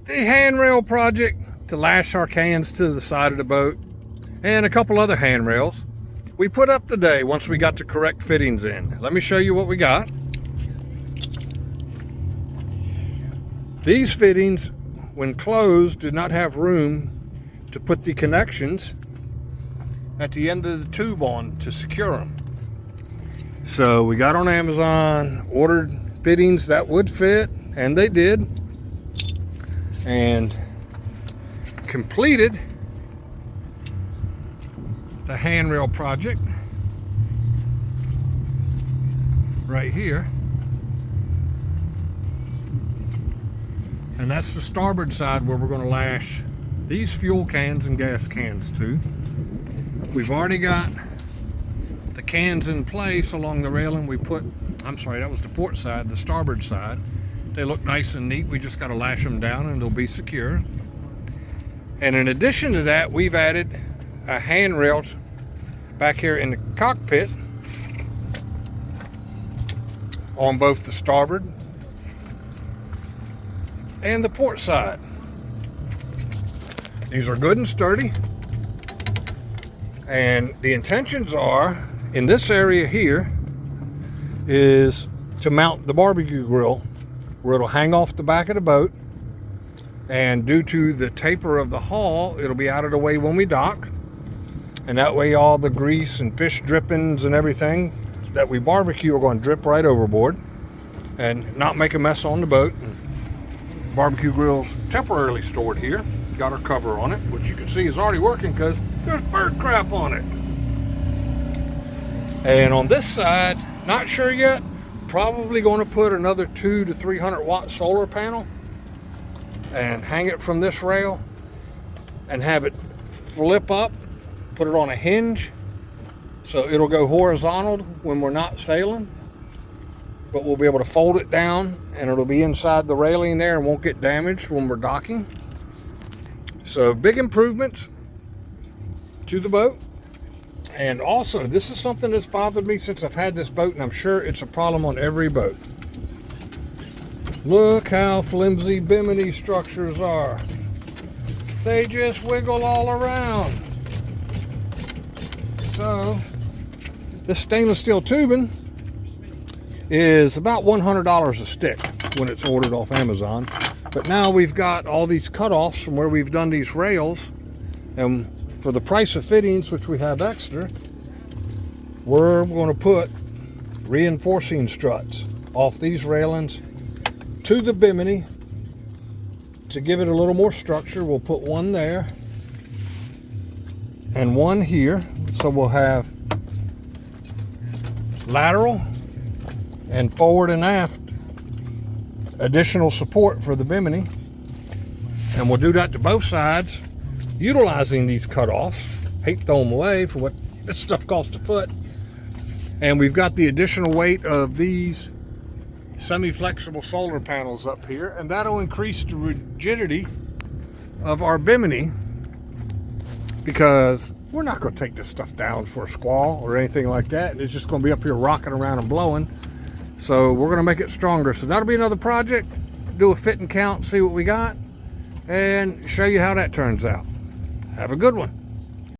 the handrail project to lash our cans to the side of the boat, and a couple other handrails we put up today once we got the correct fittings in. Let me show you what we got. These fittings, when closed, did not have room to put the connections at the end of the tube on to secure them. So we got on Amazon, ordered fittings that would fit, and they did, and completed the handrail project right here. And that's the starboard side where we're going to lash these fuel cans and gas cans to. We've already got the cans in place along the railing. We put, I'm sorry, that was the port side, the starboard side. They look nice and neat. We just got to lash them down and they'll be secure. And in addition to that, we've added a handrail back here in the cockpit on both the starboard and the port side. These are good and sturdy, and the intentions are in this area here is to mount the barbecue grill where it'll hang off the back of the boat, and due to the taper of the hull, it'll be out of the way when we dock, and that way all the grease and fish drippings and everything that we barbecue are going to drip right overboard and not make a mess on the boat. Barbecue grill's temporarily stored here. Got our cover on it, which you can see is already working because there's bird crap on it. And on this side, not sure yet, probably going to put another 200 to 300 watt solar panel and hang it from this rail and have it flip up, put it on a hinge so it'll go horizontal when we're not sailing, but we'll be able to fold it down and it'll be inside the railing there and won't get damaged when we're docking. So big improvements to the boat. And also, this is something that's bothered me since I've had this boat, and I'm sure it's a problem on every boat. Look how flimsy bimini structures are. They just wiggle all around. So this stainless steel tubing is about $100 a stick when it's ordered off Amazon. But now we've got all these cutoffs from where we've done these rails, and for the price of fittings, which we have extra, we're going to put reinforcing struts off these railings to the bimini to give it a little more structure. We'll put one there and one here, so we'll have lateral and forward and aft additional support for the bimini. And we'll do that to both sides utilizing these cutoffs. Hate to throw them away for what this stuff costs a foot. And we've got the additional weight of these semi-flexible solar panels up here, and that'll increase the rigidity of our bimini, because we're not going to take this stuff down for a squall or anything like that. It's just going to be up here rocking around and blowing. So we're going to make it stronger. So that'll be another project. Do a fit and count, see what we got, and show you how that turns out. Have a good one.